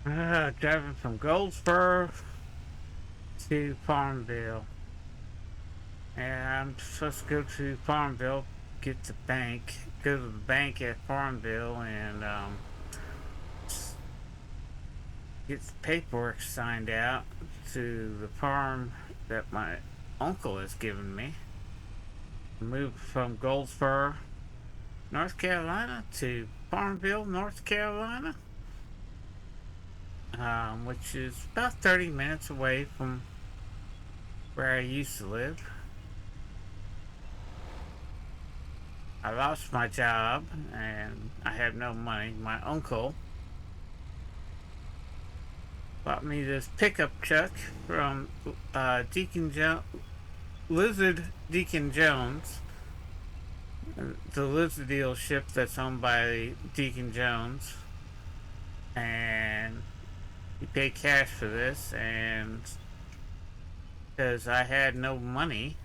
Driving from Goldsboro to Farmville. And I'm supposed to go to Farmville, get the bank, go to the bank at Farmville, and get the paperwork signed out to the farm that my uncle has given me. Moved from Goldsboro, North Carolina to Farmville, North Carolina, which is about 30 minutes away from where I used to live. I lost my job and I have no money. My uncle bought me this pickup truck from Lizard Deacon Jones, the Lizard dealership that's owned by Deacon Jones, and he paid cash for this. And because I had no money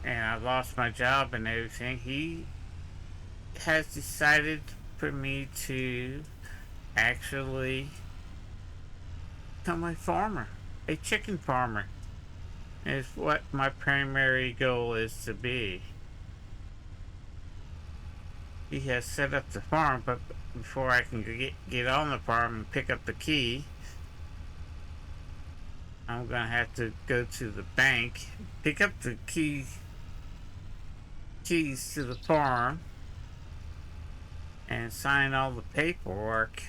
and I lost my job and everything, he has decided for me to actually become a farmer, a chicken farmer, is what my primary goal is to be. He has set up the farm, but before I can get on the farm and pick up the key, I'm gonna have to go to the bank, pick up the keys to the farm, and sign all the paperwork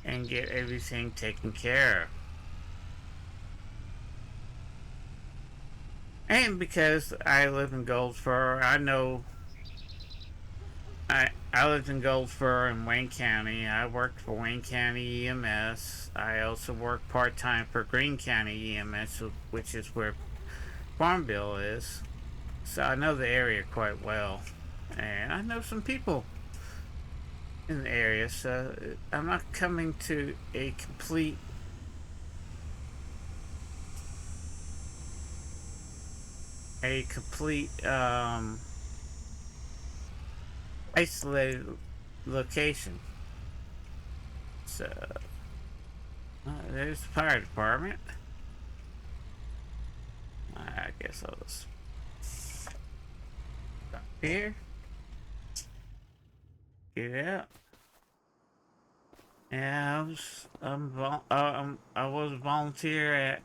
and get everything taken care of. And because I live in Goldsboro, I know I lived in Goldsboro in Wayne County. I worked for Wayne County EMS. I also worked part time for Greene County EMS, which is where Farmville is. So I know the area quite well, and I know some people in the area. So I'm not coming to a complete isolated location. So there's the fire department. I guess I'll just stop here, get out. Yeah, I was a volunteer at.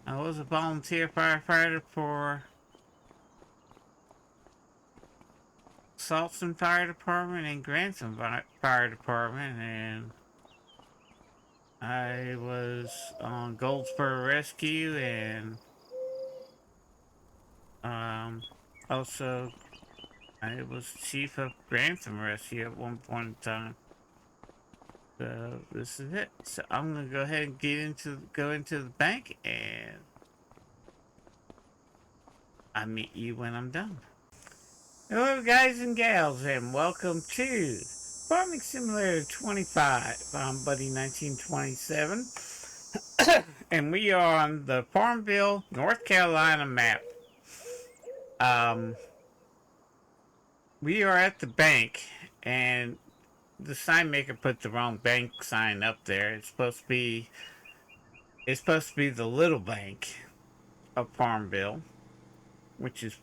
I was a volunteer firefighter for Salton Fire Department and Grantham Fire Department, and I was on Goldsboro Rescue, and um, also I was chief of Grantham Rescue at one point in time. So this is it. So I'm gonna go ahead and go into the bank, and I'll meet you when I'm done. Hello, guys and gals, and welcome to Farming Simulator 25. I'm Buddy 1927, and we are on the Farmville, North Carolina map. Um, we are at the bank, and the sign maker put the wrong bank sign up there. It's supposed to be the little bank of Farmville, which is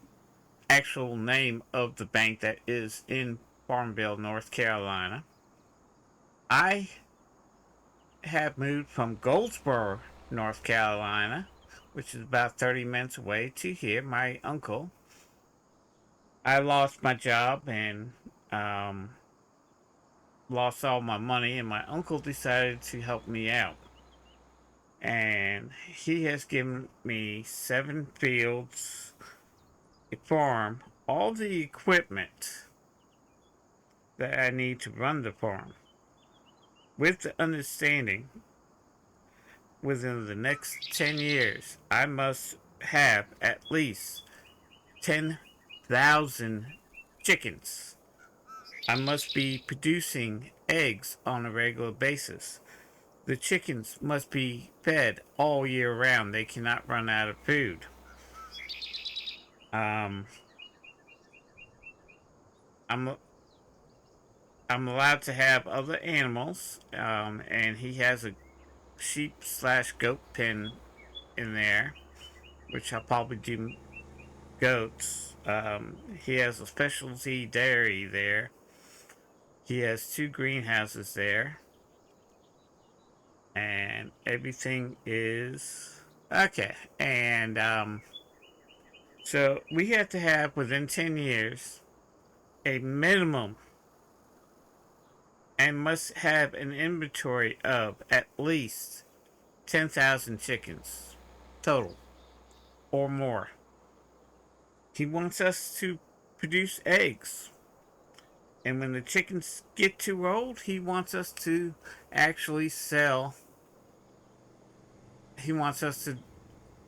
actual name of the bank that is in Farmville, North Carolina. I have moved from Goldsboro, North Carolina, which is about 30 minutes away, to here. My uncle. I lost my job and um, lost all my money, and my uncle decided to help me out. And he has given me 7 fields, a farm, all the equipment that I need to run the farm, with the understanding within the next 10 years, I must have at least 10,000 chickens. I must be producing eggs on a regular basis. The chickens must be fed all year round. They cannot run out of food. Um, I'm I'm allowed to have other animals, and he has a sheep slash goat pen in there, which I'll probably do goats. He has a specialty dairy there. He has two greenhouses there, and everything is okay. And so we have to have within 10 years a minimum and must have an inventory of at least 10,000 chickens total or more. He wants us to produce eggs. And when the chickens get too old, he wants us to actually sell. He wants us to,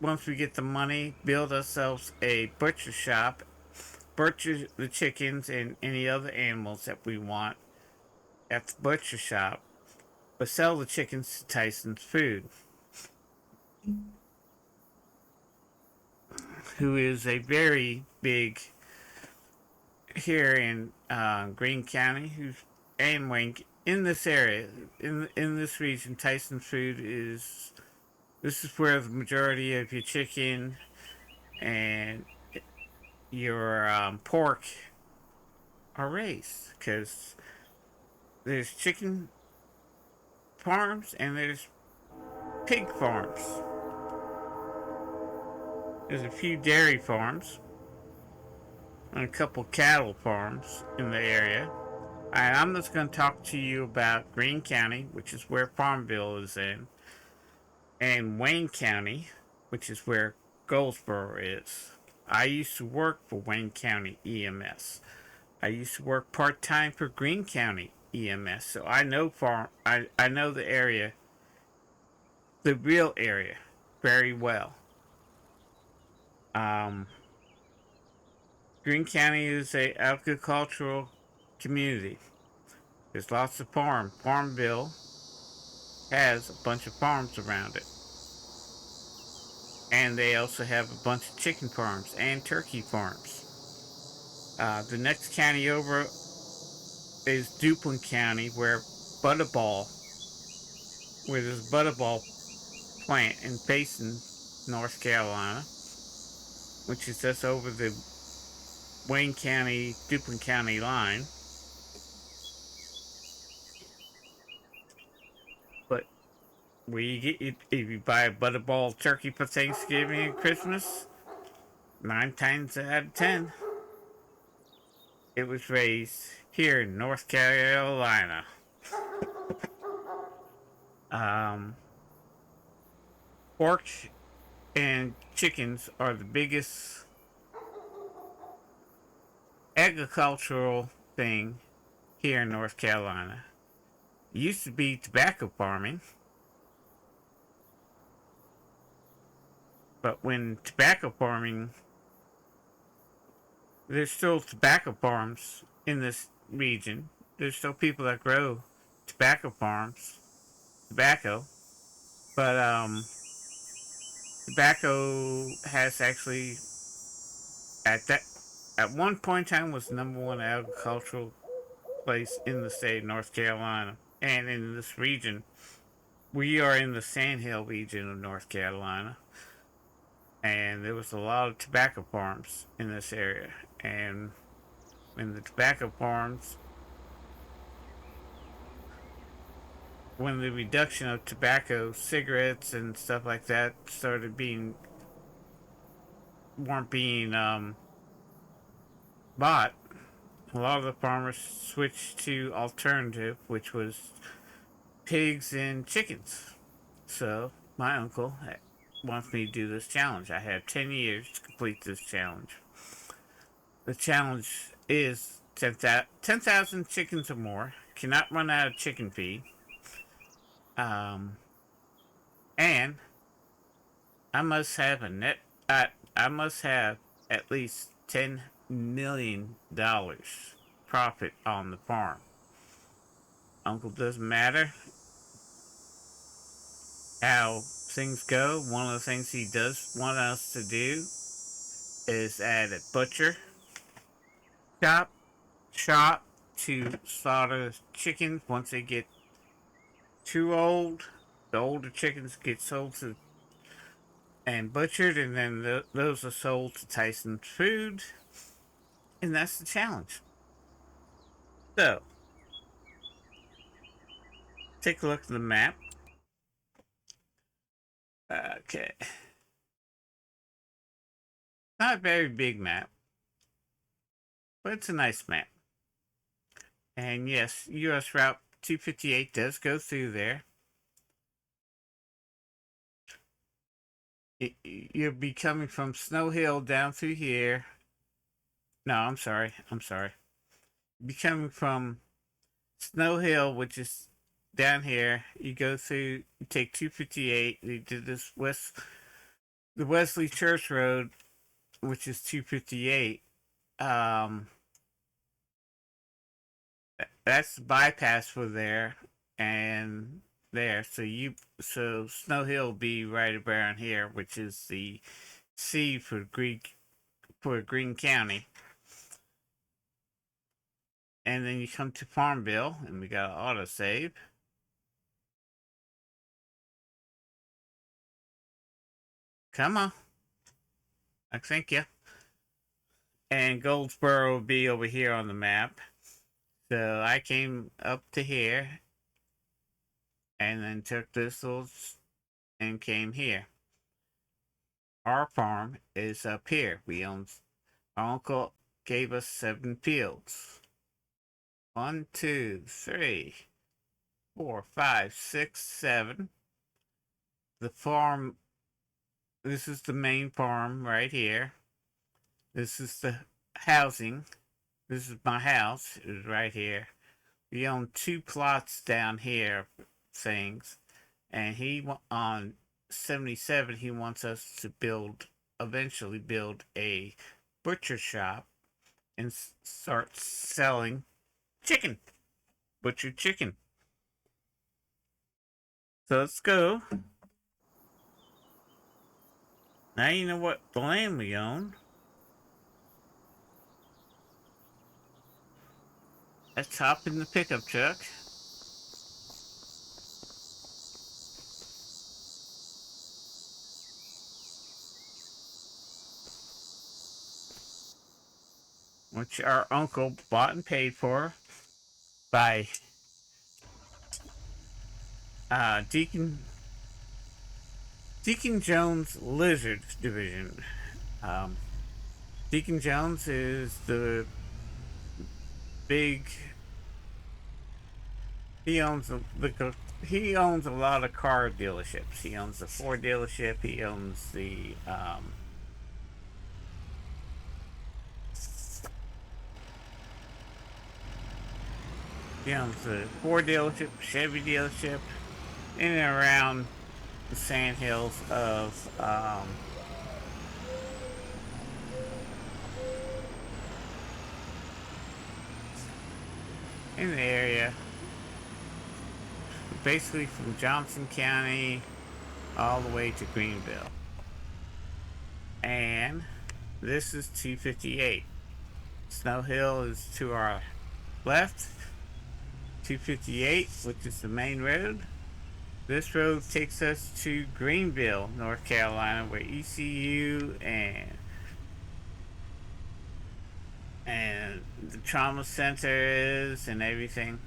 once we get the money, build ourselves a butcher shop, butcher the chickens and any other animals that we want at the butcher shop, but sell the chickens to Tyson's Food, who is a very big here in Greene County, who's and Wayne in this area, in this region. Tyson's Food is this is where the majority of your chicken and your pork are raised, because there's chicken farms and there's pig farms. There's a few dairy farms and a couple cattle farms in the area. And I'm just going to talk to you about Greene County, which is where Farmville is in, and Wayne County, which is where Goldsboro is. I used to work for Wayne County EMS. I used to work part-time for Greene County EMS, so I know I know the area, the real area, very well. Um, Greene County is a agricultural community. There's lots of Farmville has a bunch of farms around it. And they also have a bunch of chicken farms and turkey farms. The next county over is Duplin County, where Butterball, where there's a Butterball plant in Payson, North Carolina, which is just over the Wayne County, Duplin County line. But where you get if you buy a Butterball turkey for Thanksgiving and Christmas, 9 times out of 10, it was raised here in North Carolina. Um, Pork and chickens are the biggest agricultural thing here in North Carolina. It used to be tobacco farming, but when tobacco farming, there's still tobacco farms in this region. There's still people that grow tobacco, but tobacco has actually at one point in time was the number one agricultural place in the state of North Carolina and in this region. We are in the Sandhill region of North Carolina, and there was a lot of tobacco farms in this area. And when the tobacco farms, when the reduction of tobacco, cigarettes, and stuff like that started weren't being bought, a lot of the farmers switched to alternative, which was pigs and chickens. So my uncle wants me to do this challenge. I have 10 years to complete this challenge. The challenge is 10,000 chickens or more. Cannot run out of chicken feed. And I must have I must have at least $10 million profit on the farm. Uncle doesn't matter how things go. One of the things he does want us to do is add a butcher shop shop to slaughter chickens. Once they get too old, the older chickens get sold to and butchered, and then those are sold to Tyson Food, and that's the challenge. So, take a look at the map. Okay. Not a very big map, but it's a nice map. And yes, US Route 258 does go through there. You'll be coming from Snow Hill down through here. No, I'm sorry. You'll be coming from Snow Hill, which is down here. You go through, you take 258, you do this the Wesley Church Road, which is 258. That's the bypass for there and there. So Snow Hill will be right around here, which is the C for Greene County. And then you come to Farmville, and we got an autosave. Come on. I thank you. And Goldsboro will be over here on the map. So I came up to here, and then took this little and came here. Our farm is up here. Our uncle gave us 7 fields. 1, 2, 3, 4, 5, 6, 7. The farm, this is the main farm right here. This is the housing. This is my house, it is right here. We own 2 plots down here, things. And on 77, he wants us to eventually build a butcher shop and start selling chicken. Butchered chicken. So let's go. Now you know what land we own. Let's hop in the pickup truck. Which our uncle bought and paid for by Deacon Jones Lizard Division. Deacon Jones is the big. He owns a lot of car dealerships. He owns the Ford dealership. He owns the Ford dealership, Chevy dealership, in and around the sand hills of in the area, basically from Johnson County all the way to Greenville. And this is 258. Snow Hill is to our left. 258, which is the main road. This road takes us to Greenville, North Carolina, where ECU and the trauma center is and everything.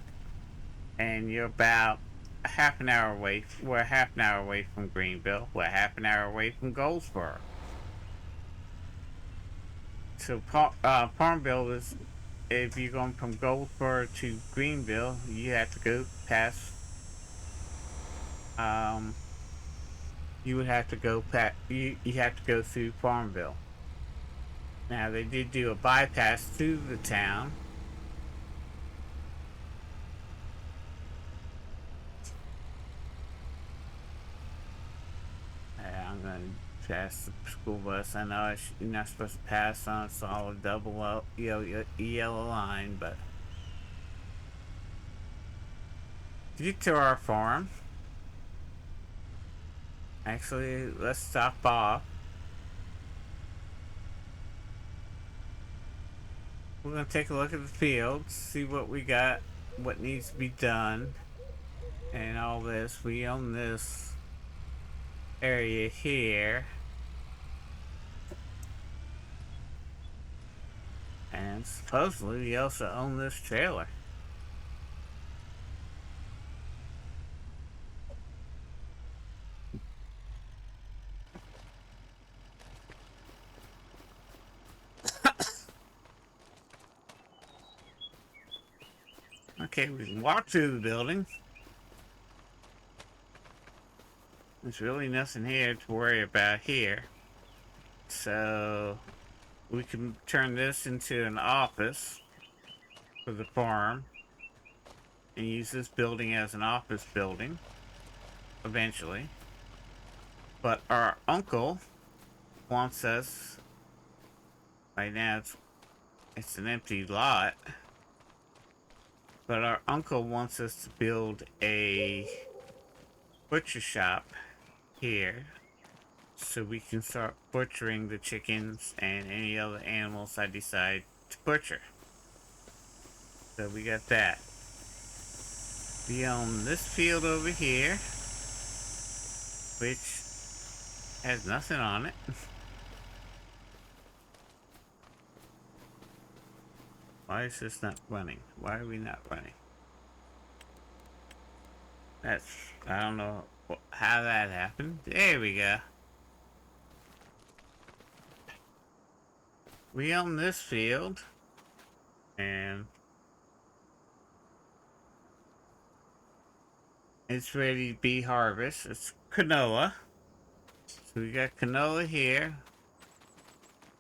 And you're about a half an hour away. We're a half an hour away from Greenville. We're a half an hour away from Goldsboro. So Farmville is, if you're going from Goldsboro to Greenville, you have to go past. You would have to go past. You have to go through Farmville. Now they did do a bypass through the town. I'm going to pass the school bus. I know you're not supposed to pass on a solid double yellow line, but to get to our farm, actually, let's stop off. We're gonna take a look at the fields, see what we got, what needs to be done, and all this. We own this area here. And supposedly we also own this trailer. Okay, we can walk through the building. There's really nothing here to worry about here. So we can turn this into an office for the farm and use this building as an office building eventually. But our uncle wants us, right now it's an empty lot, but our uncle wants us to build a butcher shop here so we can start butchering the chickens and any other animals I decide to butcher. So we got that. We own this field over here, which has nothing on it. Why is this not running? Why are we not running? I don't know how that happened. There we go. We own this field, and it's ready to be harvested. It's canola. So we got canola here.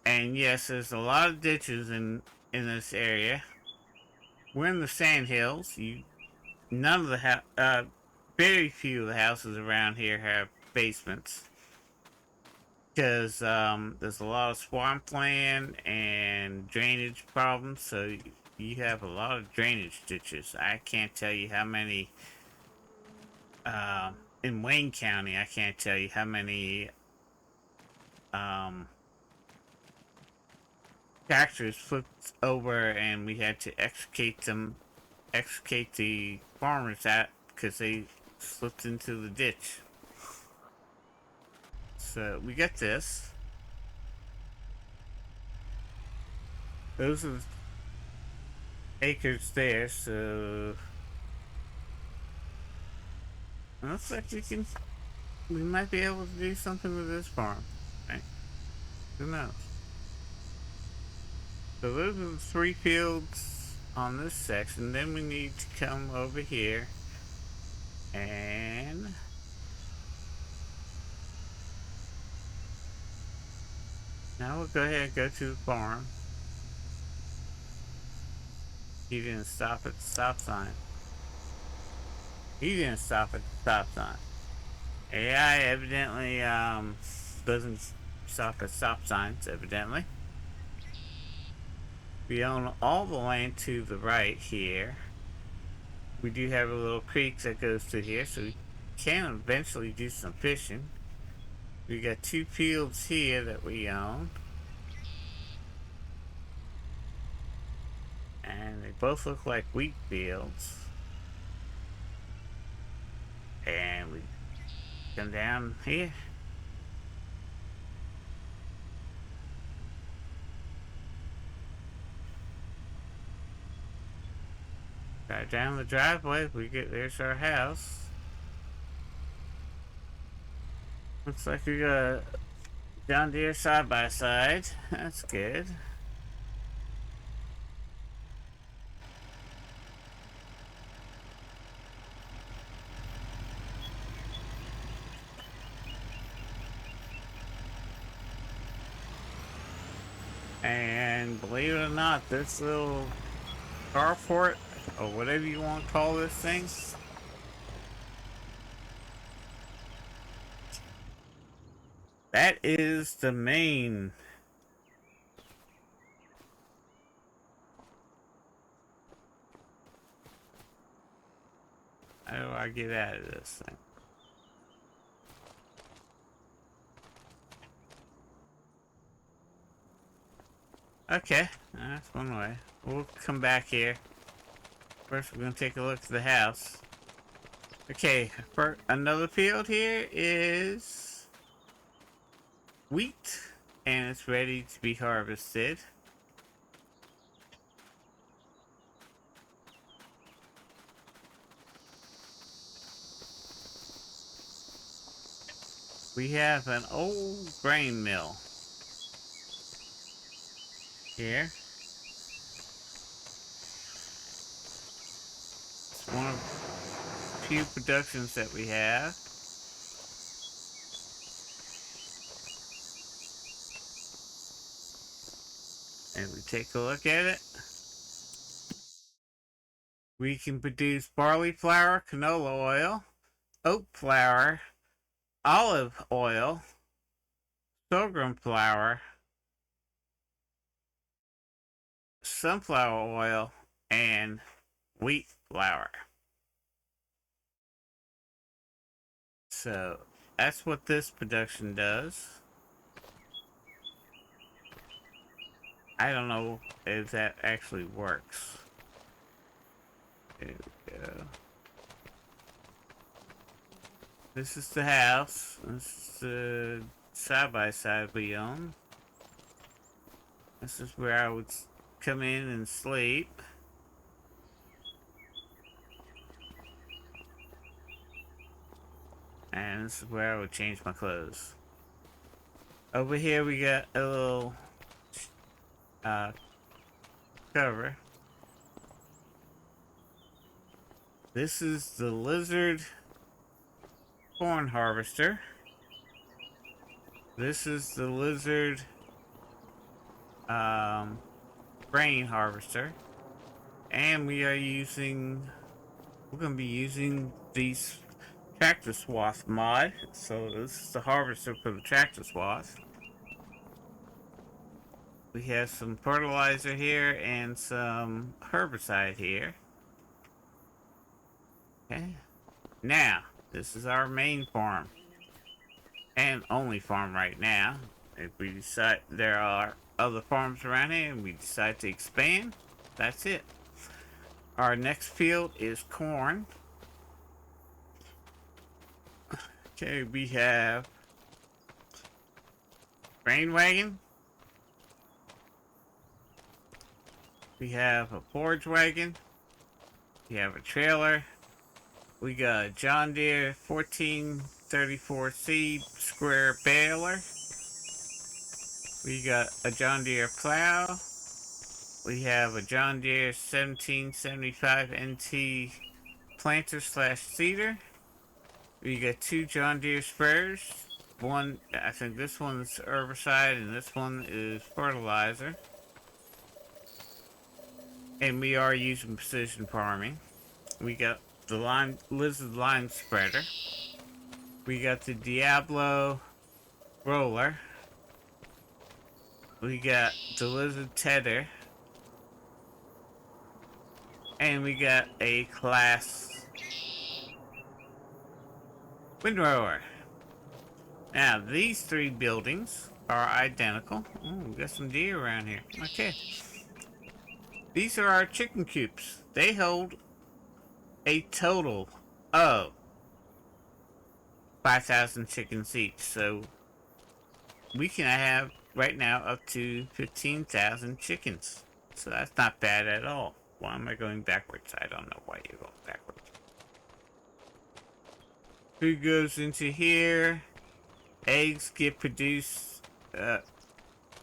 And yes, there's a lot of ditches in this area. We're in the sand hills. None of the very few of the houses around here have basements because there's a lot of swampland and drainage problems. So you have a lot of drainage ditches. I can't tell you how many in Wayne County. I can't tell you how many tractors flipped over and we had to extricate the farmers out because they slipped into the ditch. So we got this. Those are the acres there, so it looks like we might be able to do something with this farm. Right? Who knows? So those are the 3 fields on this section. Then we need to come over here and now we'll go ahead and go to the farm. He didn't stop at the stop sign. He didn't stop at the stop sign. AI evidently doesn't stop at stop signs, evidently. We own all the land to the right here. We do have a little creek that goes through here, so we can eventually do some fishing. We got 2 fields here that we own. And they both look like wheat fields. And we come down here. Right down the driveway, there's our house. Looks like we got a John Deere side by side. That's good. And believe it or not, this little carport, or whatever you want to call this thing, that is the main. How do I get out of this thing? Okay, that's one way. We'll come back here. First, we're gonna take a look at the house. Okay, for another field here is wheat, and it's ready to be harvested. We have an old grain mill here. It's one of the few productions that we have. And we take a look at it. We can produce barley flour, canola oil, oat flour, olive oil, sorghum flour, sunflower oil, and wheat flour. So that's what this production does. I don't know if that actually works. There we go. This is the house. This is the side-by-side we own. This is where I would come in and sleep. And this is where I would change my clothes. Over here we got a little cover. This is the lizard corn harvester. This is the lizard grain harvester. And we're gonna be using these tractor swath mod. So this is the harvester for the tractor swath. We have some fertilizer here and some herbicide here. Okay. Now, this is our main farm. And only farm right now. If we decide there are other farms around here and we decide to expand, that's it. Our next field is corn. Okay, we have grain wagon. We have a forage wagon. We have a trailer. We got a John Deere 1434C square baler. We got a John Deere plow. We have a John Deere 1775 NT planter slash seeder. We got two John Deere sprayers. One, I think this one's herbicide and this one is fertilizer. And we are using precision farming. We got the lizard lime spreader. We got the Diablo roller. We got the lizard tedder. And we got a class windrower. Now, these three buildings are identical. Oh, we got some deer around here. Okay. These are our chicken coops. They hold a total of 5,000 chickens each. So, we can have, right now, up to 15,000 chickens. So, that's not bad at all. Why am I going backwards? I don't know why you're going backwards. Food goes into here. Eggs get produced.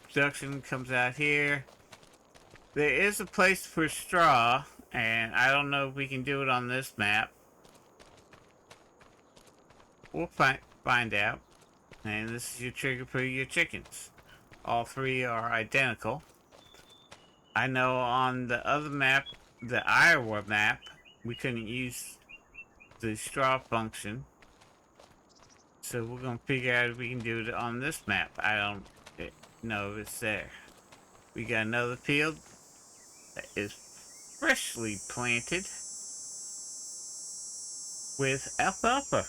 Production comes out here. There is a place for straw, and I don't know if we can do it on this map. We'll find out. And this is your trigger for your chickens. All three are identical. I know on the other map, the Iowa map, we couldn't use the straw function. So we're going to figure out if we can do it on this map. I don't know if it's there. We got another field that is freshly planted with alfalfa.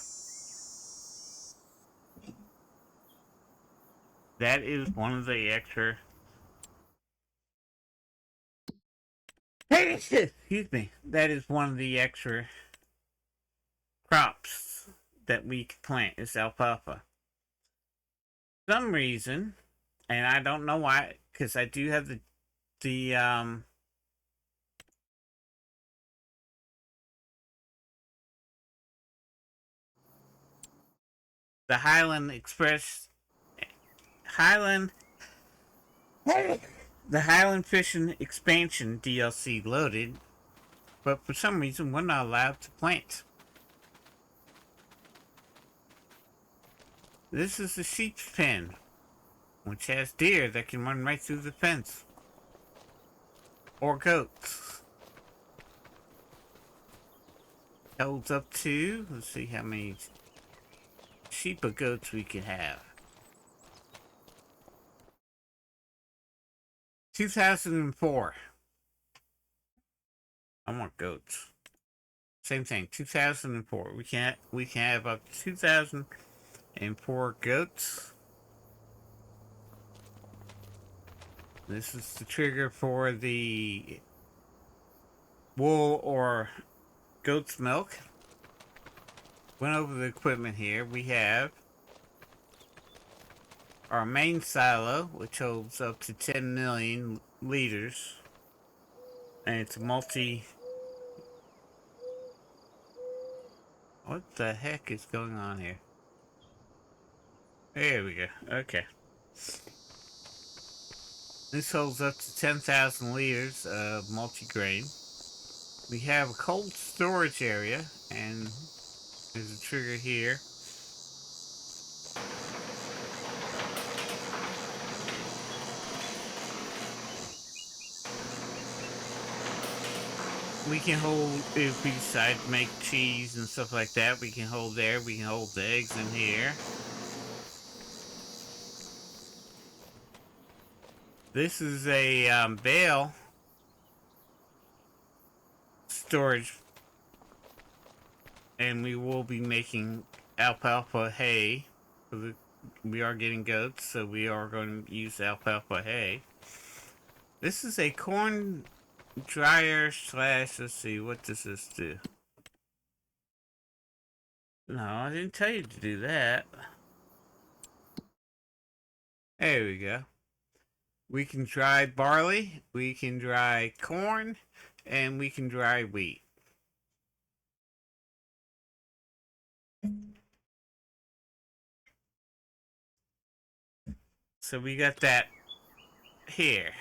That is one of the extra Excuse me. That is one of the extra crops that we can plant is alfalfa. For some reason, and I don't know why, because I do have the the Highland the Highland Fishing Expansion DLC loaded, but for some reason we're not allowed to plant. This is the sheep's pen, which has deer that can run right through the fence. Or goats. Holds up to, let's see how many sheep or goats we can have. 2004. I want goats. Same thing, 2004. We can have up to 2004 goats. This is the trigger for the wool or goat's milk. Went over the equipment here. We have our main silo, which holds up to 10 million liters. And it's a multi... What the heck is going on here? There we go. Okay. This holds up to 10,000 liters of multi-grain. We have a cold storage area, and there's a trigger here. We can hold, if we decide to make cheese and stuff like that, we can hold there. We can hold the eggs in here. This is a bale storage, and we will be making alfalfa hay. We are getting goats, so we are going to use alfalfa hay. This is a corn dryer slash, let's see, what does this do? No, I didn't tell you to do that. There we go. We can dry barley, we can dry corn, and we can dry wheat. So we got that here.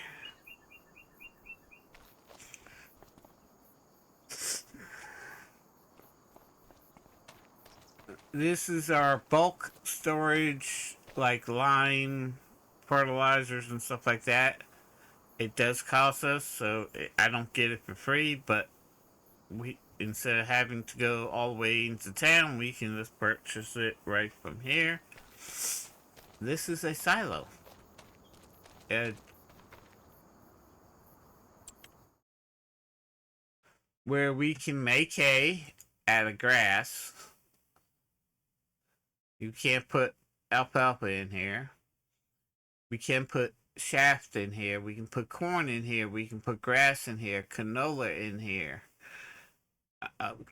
This is our bulk storage, like lime, fertilizers, and stuff like that. It does cost us, so I don't get it for free, but we, instead of having to go all the way into town, we can just purchase it right from here. This is a silo. Where we can make hay out of grass. You can't put alfalfa in here. We can put shaft in here. We can put corn in here. We can put grass in here. Canola in here.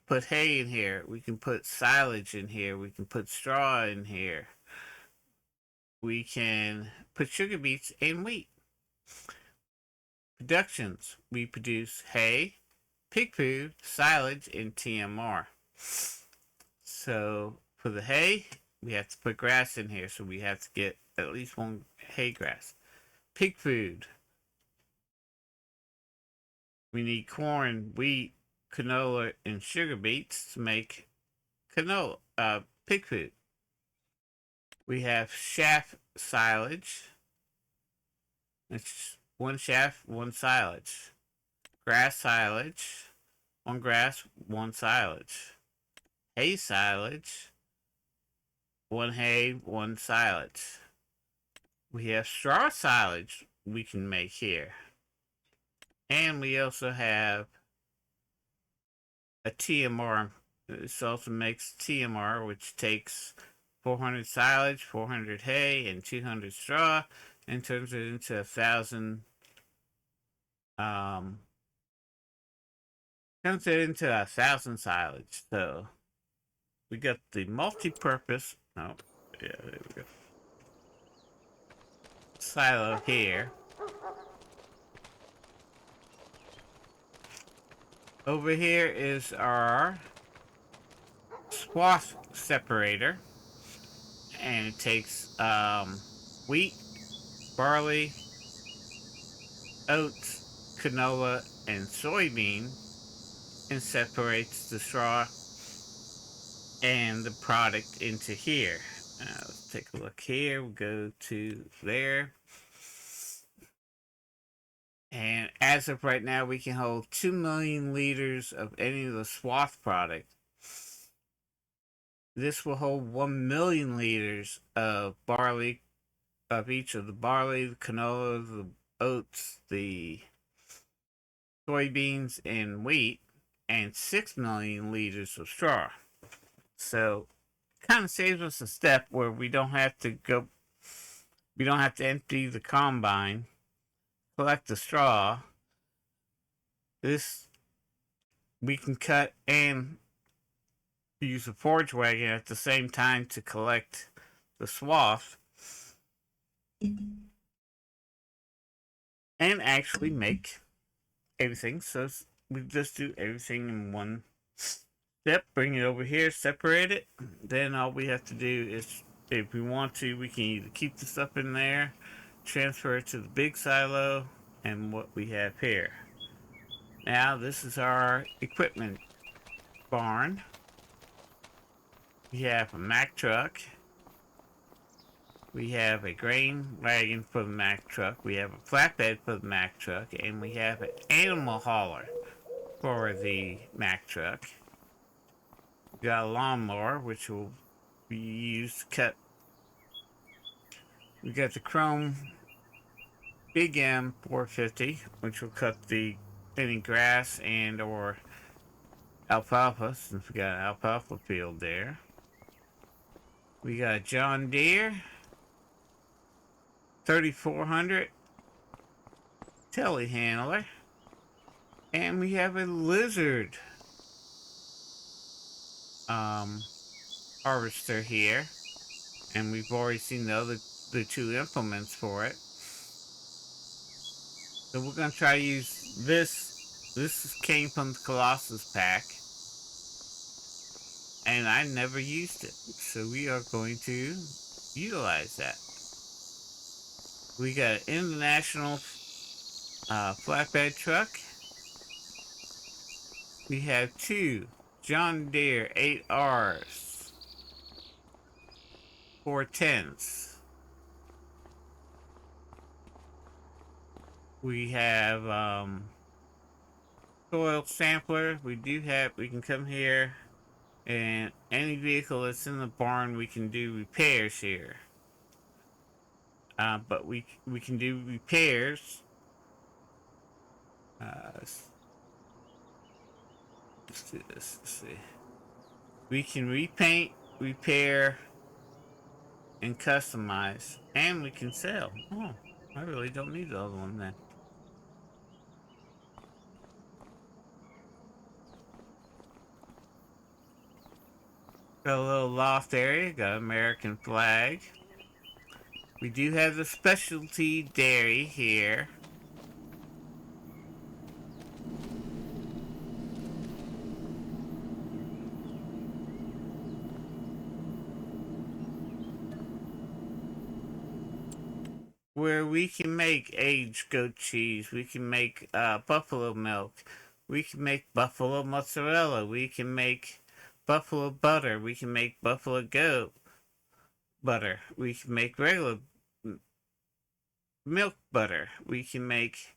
Put hay in here. We can put silage in here. We can put straw in here. We can put sugar beets and wheat. Productions. We produce hay, pig food, silage, and TMR. So for the hay, we have to put grass in here, so we have to get at least one hay grass. Pig food. We need corn, wheat, canola, and sugar beets to make pig food. We have shaft silage. It's one shaft, one silage. Grass silage. One grass, one silage. Hay silage. One hay, one silage. We have straw silage we can make here. And we also have a TMR. This also makes TMR, which takes 400 silage, 400 hay, and 200 straw, and turns it into 1,000 turns it into a 1,000 silage. So we got the multi-purpose. Oh, yeah, there we go. Silo here. Over here is our swath separator, and it takes wheat, barley, oats, canola, and soybean, and separates the straw and the product into here. Let's take a look here. We'll go to there. And as of right now, we can hold 2 million liters of any of the swath product. This will hold 1 million liters of barley, of each of the barley, the canola, the oats, the soybeans, and wheat, and 6 million liters of straw. So, kind of saves us a step where we don't have to empty the combine, collect the straw. This we can cut and use a forage wagon at the same time to collect the swath and actually make everything. So we just do everything in one step, bring it over here, separate it. Then all we have to do is, if we want to, we can either keep the stuff in there, transfer it to the big silo, and what we have here. Now this is our equipment barn. We have a Mack truck. We have a grain wagon for the Mack truck. We have a flatbed for the Mack truck. And we have an animal hauler for the Mack truck. We got a lawnmower, which will be used to cut. We got the Chrome Big M 450, which will cut any grass and or alfalfa, since we got an alfalfa field there. We got a John Deere 3400 telehandler, and we have a Lizard harvester here, and we've already seen the two implements for it. So we're gonna try to use this. This came from the Colossus pack, and I never used it, so we are going to utilize that. We got an international flatbed truck. We have two John Deere 8Rs 410s. We have soil sampler. We can come here, and any vehicle that's in the barn, we can do repairs here. But we can do repairs. Let's do this. Let's see. We can repaint, repair, and customize, and we can sell. Oh, I really don't need the other one then. Got a little loft area. Got American flag. We do have the specialty dairy here. Where we can make aged goat cheese, we can make buffalo milk, we can make buffalo mozzarella, we can make buffalo butter, we can make buffalo goat butter, we can make regular milk butter, we can make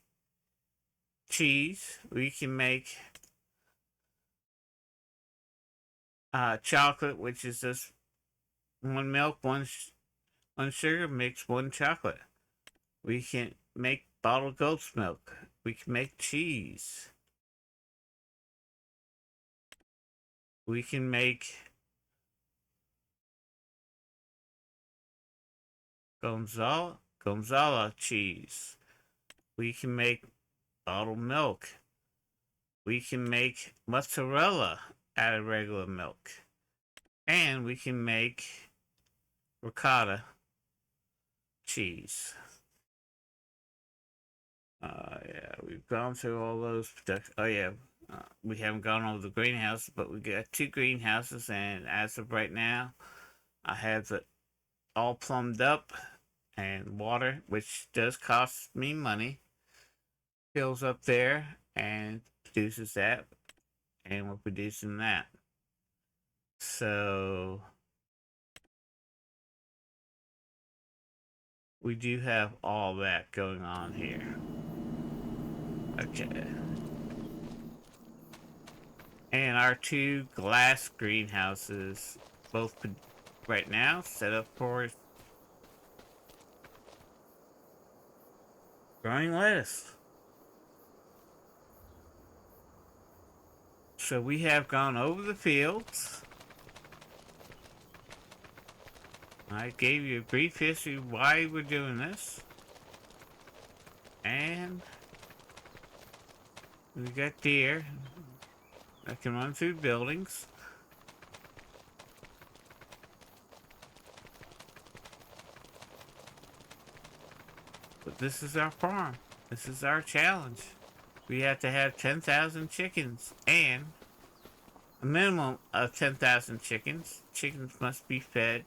cheese, we can make chocolate, which is just one milk, one sugar, mix one chocolate. We can make bottled goat's milk. We can make cheese. We can make Gonzala cheese. We can make bottled milk. We can make mozzarella out of regular milk. And we can make ricotta cheese. Yeah, we've gone through all those productions. Oh, yeah. We haven't gone over the greenhouse, but we got 2 greenhouses, and as of right now, I have it all plumbed up, and water, which does cost me money, fills up there and produces that, and we're producing that. So we do have all that going on here. Okay. And our 2 glass greenhouses, both right now set up for growing lettuce. So we have gone over the fields. I gave you a brief history of why we're doing this. And we got deer that can run through buildings. But this is our farm. This is our challenge. We have to have 10,000 chickens and a minimum of 10,000 chickens. Chickens must be fed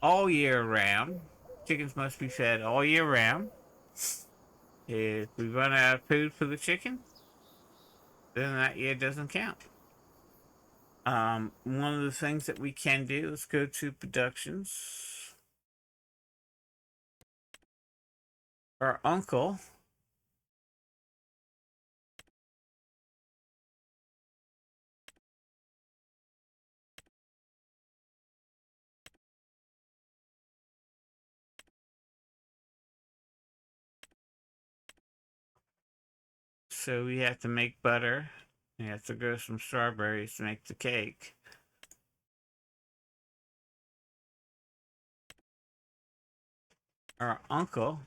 all year round. Chickens must be fed all year round. If we run out of food for the chicken, then that year doesn't count. One of the things that we can do, let's go to productions. Our uncle so we have to make butter. We have to grow some strawberries to make the cake. Our uncle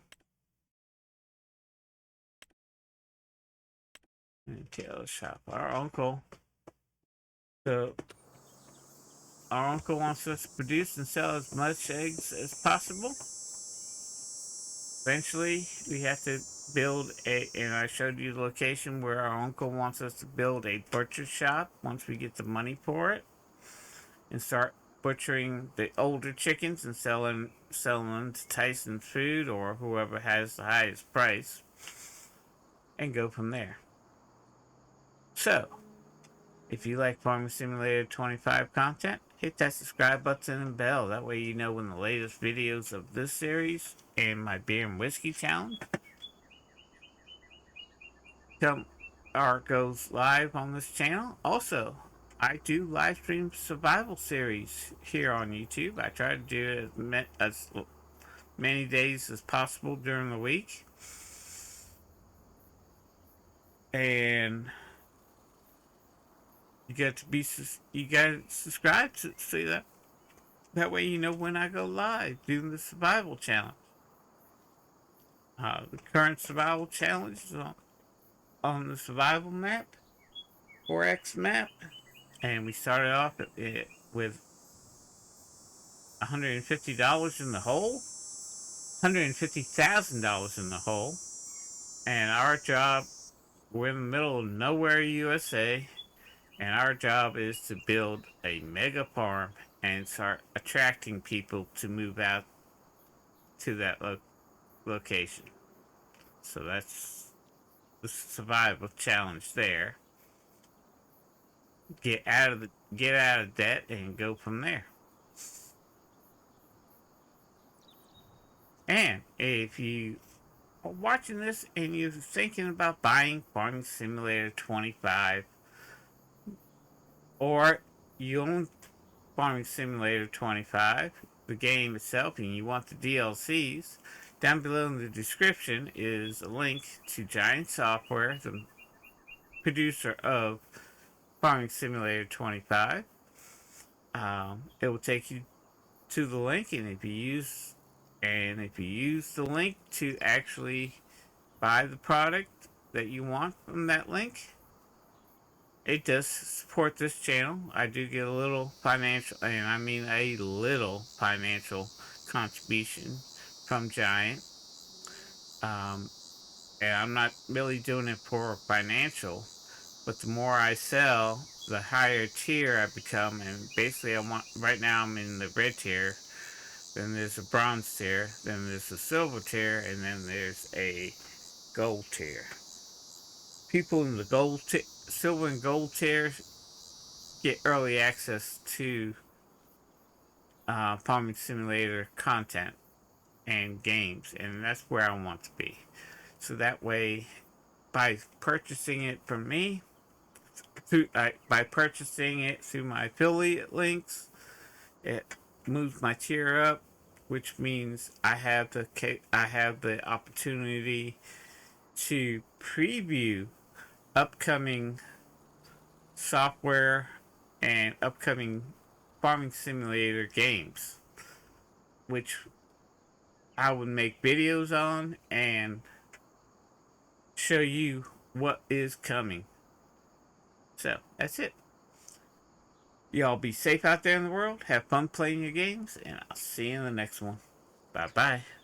retail shop. So our uncle wants us to produce and sell as much eggs as possible. Eventually, we have to build and I showed you the location where our uncle wants us to build a butcher shop once we get the money for it, and start butchering the older chickens and selling them to Tyson Food or whoever has the highest price, and go from there. So, if you like Farming Simulator 25 content, hit that subscribe button and bell. That way you know when the latest videos of this series and my beer and whiskey challenge goes live on this channel. Also, I do live stream survival series here on YouTube. I try to do it as many days as possible during the week. And you got to subscribe to see that way you know when I go live doing the survival challenge. The current survival challenge is on the survival map, 4X map, and we started off with $150 in the hole, $150,000 in the hole, and our job, we're in the middle of nowhere, USA, and our job is to build a mega farm and start attracting people to move out to that location. So that's the survival challenge there. Get out of debt and go from there. And if you are watching this and you're thinking about buying Farming Simulator 25, or you own Farming Simulator 25, the game itself, and you want the DLCs, down below in the description is a link to Giant Software, the producer of Farming Simulator 25. It will take you to the link, and if you use the link to actually buy the product, that you want from that link. It does support this channel. I do get a little financial, and I mean a little financial contribution from Giant. Um, and I'm not really doing it for financial, but the more I sell, the higher tier I become. And basically, I want right now I'm in the red tier. Then there's a bronze tier. Then there's a silver tier, and then there's a gold tier. People in the silver and gold tiers get early access to farming simulator content and games, and that's where I want to be. So that way, by purchasing it from me, by purchasing it through my affiliate links, it moves my tier up, which means I have the opportunity to preview upcoming software and upcoming farming simulator games, which I would make videos on and show you what is coming. So that's it. Y'all be safe out there in the world. Have fun playing your games, and I'll see you in the next one. Bye bye.